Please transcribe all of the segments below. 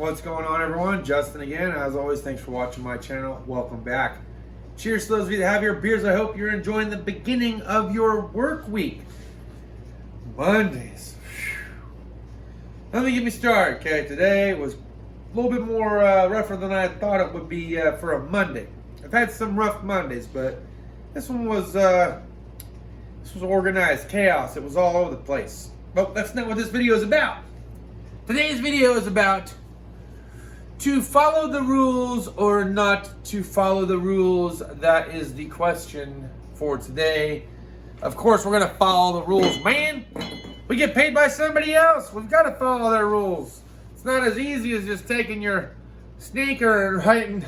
What's going on, everyone? Justin again. As always, thanks for watching my channel. Welcome back. Cheers to those of you that have your beers. I hope you're enjoying the beginning of your work week. Mondays. Let me get me started, okay? Today was a little bit more rougher than I thought it would be for a Monday. I've had some rough Mondays, but this one was organized chaos. It was all over the place. But that's not what this video is about. Today's video is about to follow the rules or not to follow the rules. That is the question for today. Of course, we're going to follow the rules, man. We get paid by somebody else. We've got to follow their rules. It's not as easy as just taking your sneaker and writing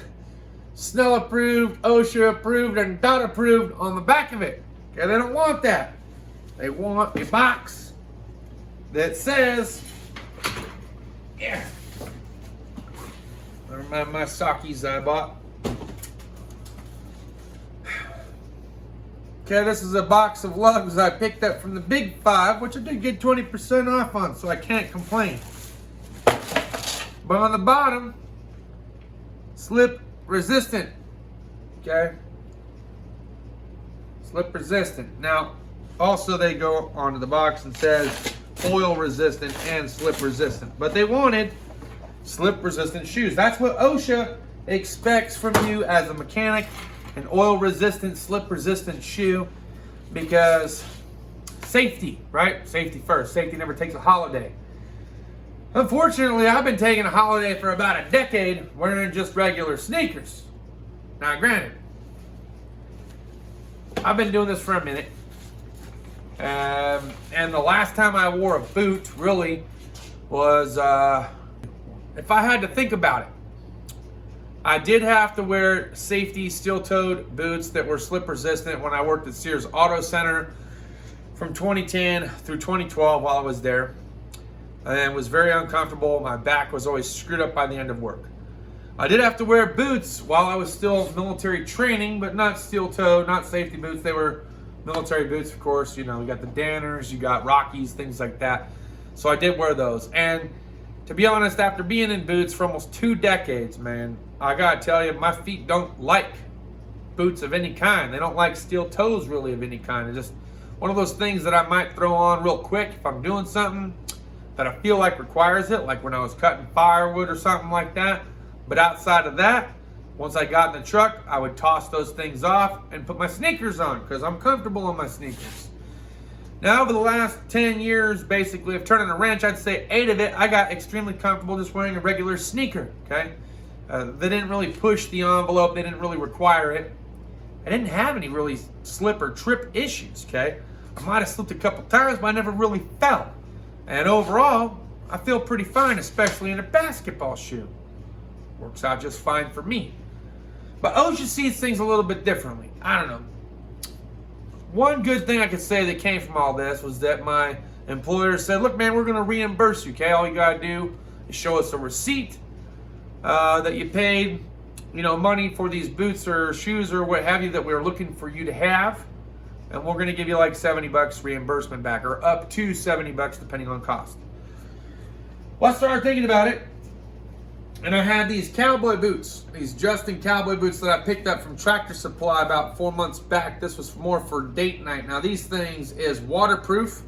Snell approved, Osha approved, and dot approved on the back of it. Okay, they don't want that. They want a box that says, yeah. Never mind my Sakis I bought. Okay, this is a box of lugs I picked up from the Big Five, which I did get 20% off on, so I can't complain. But on the bottom, slip resistant. Okay? Slip resistant. Now, also they go onto the box and says oil resistant and slip resistant. But they wanted slip resistant shoes. That's what OSHA expects from you as a mechanic. An oil resistant, slip resistant shoe, because safety, right? Safety first. Safety never takes a holiday. Unfortunately, I've been taking a holiday for about a decade wearing just regular sneakers. Now, granted, I've been doing this for a minute. And the last time I wore a boot really was, if I had to think about it, I did have to wear safety steel-toed boots that were slip resistant when I worked at Sears Auto Center from 2010 through 2012 while I was there. And it was very uncomfortable. My back was always screwed up by the end of work. I did have to wear boots while I was still military training, but not steel-toed, not safety boots. They were military boots, of course. You know, you got the Danners, you got Rockies, things like that. So I did wear those. And to be honest, after being in boots for almost 2 decades, man, I gotta tell you, my feet don't like boots of any kind. They don't like steel toes really of any kind. It's just one of those things that I might throw on real quick if I'm doing something that I feel like requires it, like when I was cutting firewood or something like that. But outside of that, once I got in the truck, I would toss those things off and put my sneakers on because I'm comfortable in my sneakers. Now, over the last 10 years, basically, of turning a wrench, I'd say 8 of it, I got extremely comfortable just wearing a regular sneaker, okay? They didn't really push the envelope. They didn't really require it. I didn't have any really slip or trip issues, okay? I might have slipped a couple times, but I never really fell. And overall, I feel pretty fine, especially in a basketball shoe. Works out just fine for me. But OSHA sees things a little bit differently. I don't know. One good thing I could say that came from all this was that my employer said, look, man, we're going to reimburse you, okay? All you got to do is show us a receipt that you paid, you know, money for these boots or shoes or what have you that we're looking for you to have. And we're going to give you like $70 reimbursement back, or up to $70 depending on cost. Well, I started thinking about it. And I had these cowboy boots, these Justin cowboy boots that I picked up from Tractor Supply about 4 months back. This was more for date night. Now these things is waterproof.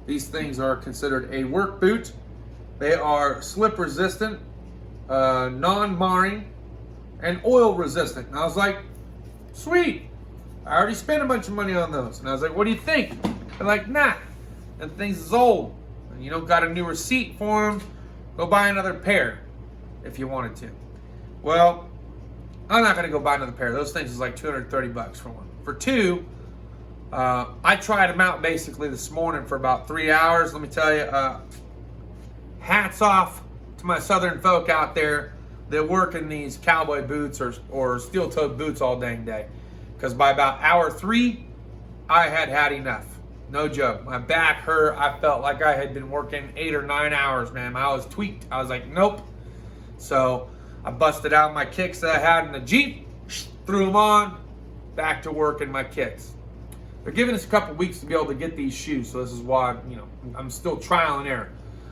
These things are considered a work boot. They are slip resistant, non-marring, and oil resistant. And I was like, sweet. I already spent a bunch of money on those. And I was like, what do you think? They're like, nah, that things is old. And you don't got a new receipt for them. Go buy another pair if you wanted to. Well, I'm not gonna go buy another pair. Those things is like $230 for one. For 2, I tried them out basically this morning for about 3 hours. Let me tell you, hats off to my southern folk out there that work in these cowboy boots or steel-toed boots all dang day. Because by about hour 3, I had enough. No joke. My back hurt. I felt like I had been working 8 or 9 hours, man. I was tweaked. I was like, nope. So I busted out my kicks that I had in the Jeep, threw them on, back to work in my kicks. They're giving us a couple weeks to be able to get these shoes, so this is why, you know, I'm still trial and error.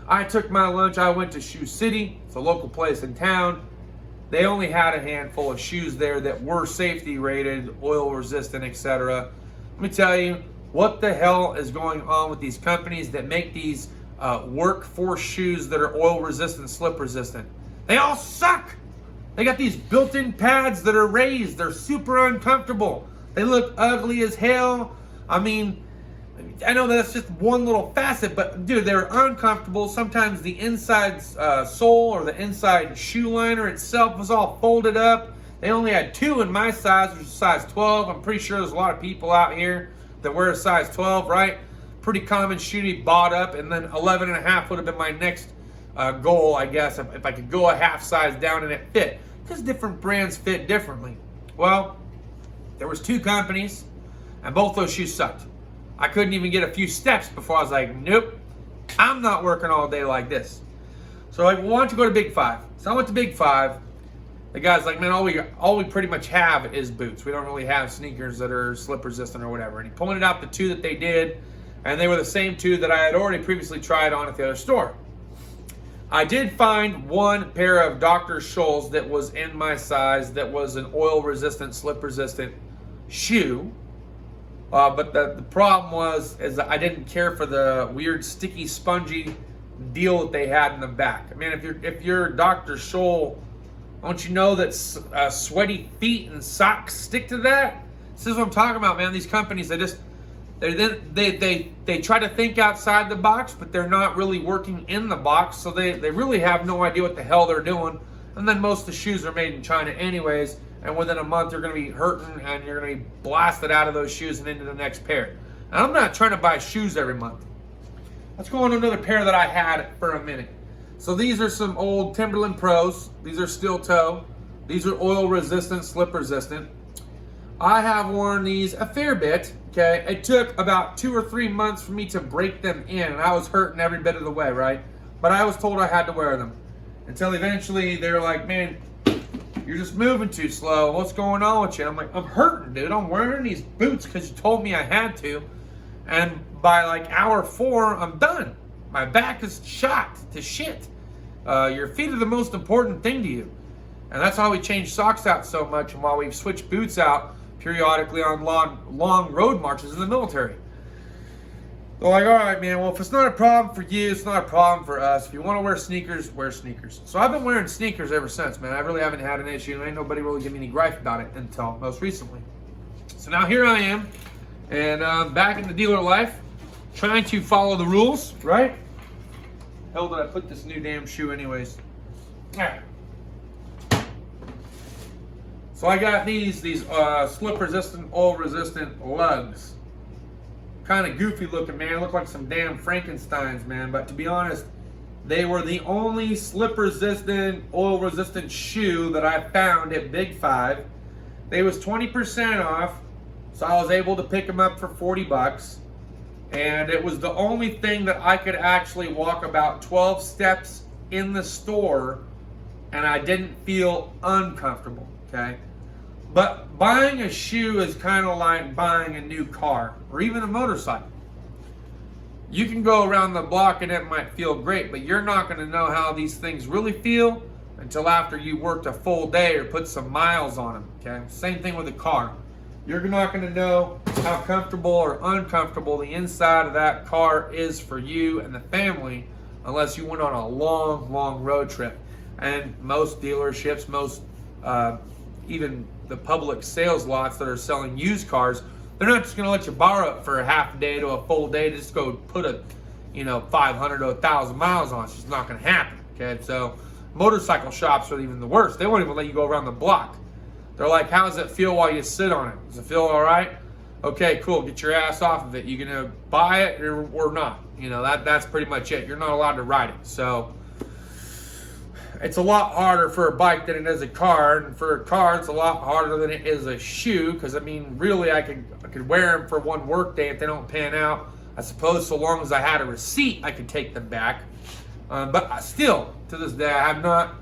I took my lunch. I went to Shoe City. It's a local place in town. They only had a handful of shoes there that were safety rated, oil resistant, etc. Let me tell you, what the hell is going on with these companies that make these workforce shoes that are oil resistant, slip resistant? They all suck. They got these built-in pads that are raised. They're super uncomfortable. They look ugly as hell. I mean, I know that's just one little facet, but dude, they're uncomfortable. Sometimes the inside sole or the inside shoe liner itself was all folded up. They only had 2 in my size, which is size 12. I'm pretty sure there's a lot of people out here that wear a size 12, right? Pretty common shoe to be bought up, and then 11 and a half would have been my next goal, I guess, if I could go a half size down and it fit, because different brands fit differently. Well, there was 2 companies, and both those shoes sucked. I couldn't even get a few steps before I was like, nope, I'm not working all day like this. So like, why don't you go to Big 5? So I went to Big 5. The guy's like, man, all we pretty much have is boots. We don't really have sneakers that are slip resistant or whatever. And he pointed out the 2 that they did, and they were the same 2 that I had already previously tried on at the other store. I did find one pair of Dr. Scholl's that was in my size, that was an oil resistant, slip resistant shoe. But the problem is that I didn't care for the weird sticky spongy deal that they had in the back. I mean, if you're Dr. Scholl, don't you know that sweaty feet and socks stick to that? This is what I'm talking about, man. These companies, they try to think outside the box, but they're not really working in the box, so they really have no idea what the hell they're doing. And then most of the shoes are made in China anyways, and within a month you're going to be hurting and you're going to be blasted out of those shoes and into the next pair. And I'm not trying to buy shoes every month. Let's go on to another pair that I had for a minute. So these are some old Timberland Pros. These are steel toe. These are oil resistant, slip resistant. I have worn these a fair bit, okay? It took about 2 or 3 months for me to break them in, and I was hurting every bit of the way, right? But I was told I had to wear them. Until eventually they were like, man, you're just moving too slow. What's going on with you? I'm like, I'm hurting, dude. I'm wearing these boots because you told me I had to. And by like hour 4, I'm done. My back is shot to shit. Your feet are the most important thing to you. And that's why we change socks out so much, and why we've switched boots out periodically on long road marches in the military. They're like, all right, man, well, if it's not a problem for you, it's not a problem for us. If you want to wear sneakers, wear sneakers. So I've been wearing sneakers ever since, man. I really haven't had an issue. Ain't nobody really give me any gripe about it until most recently. So now here I am, and back in the dealer life, trying to follow the rules, right? Hell, did I put this new damn shoe anyways? All right. So I got these slip resistant, oil resistant lugs. Kind of goofy looking, man. Look like some damn Frankensteins, man. But to be honest, they were the only slip resistant, oil resistant shoe that I found at Big 5. They was 20% off, so I was able to pick them up for 40 bucks. And it was the only thing that I could actually walk about 12 steps in the store and I didn't feel uncomfortable, okay? But buying a shoe is kind of like buying a new car or even a motorcycle. You can go around the block and it might feel great, but you're not going to know how these things really feel until after you worked a full day or put some miles on them, okay? Same thing with a car. You're not going to know how comfortable or uncomfortable the inside of that car is for you and the family unless you went on a long road trip. And most dealerships, even the public sales lots that are selling used cars, they're not just going to let you borrow it for a half a day to a full day to just go put 500 to 1,000 miles on. It's just not going to happen, okay? So motorcycle shops are even the worst. They won't even let you go around the block. They're like, how does it feel while you sit on it? Does it feel all right? Okay, cool. Get your ass off of it. You gonna buy it or not? That's pretty much it. You're not allowed to ride it. So it's a lot harder for a bike than it is a car, and for a car, it's a lot harder than it is a shoe. Because I mean, really, I could wear them for one work day if they don't pan out. I suppose so long as I had a receipt, I could take them back. But still, to this day, I have not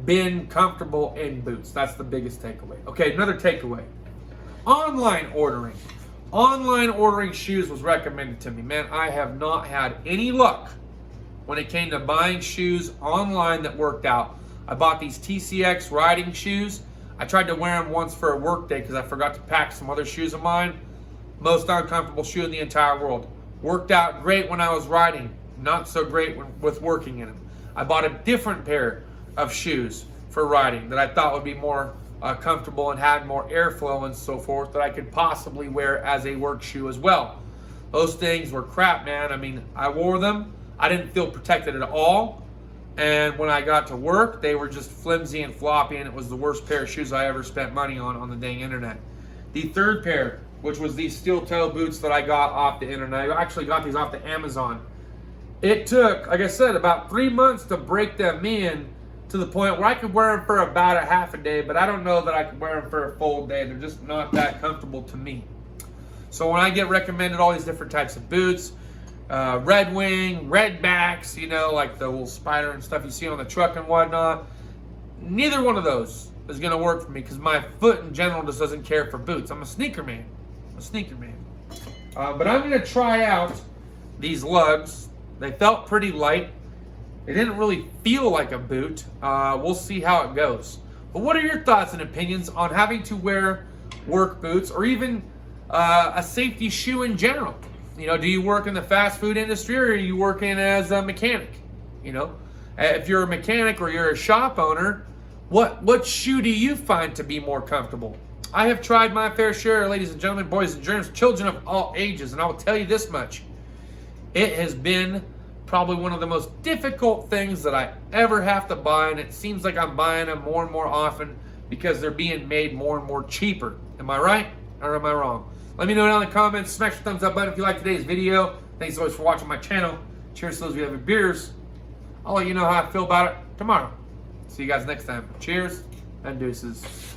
been comfortable in boots. That's the biggest takeaway. Okay, another takeaway. Online ordering. Online ordering shoes was recommended to me. Man, I have not had any luck when it came to buying shoes online that worked out. I bought these TCX riding shoes. I tried to wear them once for a work day because I forgot to pack some other shoes of mine. Most uncomfortable shoe in the entire world. Worked out great when I was riding, not so great with working in them. I bought a different pair of shoes for riding that I thought would be more comfortable and had more airflow and so forth that I could possibly wear as a work shoe as well. Those things were crap, man. I mean, I wore them. I didn't feel protected at all. And when I got to work, they were just flimsy and floppy, and it was the worst pair of shoes I ever spent money on the dang internet. The third pair, which was these steel toe boots that I got off the internet. I actually got these off the Amazon. It took, like I said, about 3 months to break them in to the point where I could wear them for about a half a day, but I don't know that I could wear them for a full day. They're just not that comfortable to me. So when I get recommended all these different types of boots, Red Wing, Red Backs, you know, like the little spider and stuff you see on the truck and whatnot, neither one of those is going to work for me because my foot in general just doesn't care for boots. I'm a sneaker man. But I'm going to try out these lugs. They felt pretty light. They didn't really feel like a boot. We'll see how it goes. But what are your thoughts and opinions on having to wear work boots or even a safety shoe in general? You know, do you work in the fast food industry or are you working as a mechanic? You know, if you're a mechanic or you're a shop owner, what shoe do you find to be more comfortable? I have tried my fair share, ladies and gentlemen, boys and girls, children of all ages, and I will tell you this much. It has been probably one of the most difficult things that I ever have to buy, and it seems like I'm buying them more and more often because they're being made more and more cheaper. Am I right or am I wrong? Let me know down in the comments. Smash the thumbs up button if you like today's video. Thanks so much for watching my channel. Cheers to those of you having beers. I'll let you know how I feel about it tomorrow. See you guys next time. Cheers and deuces.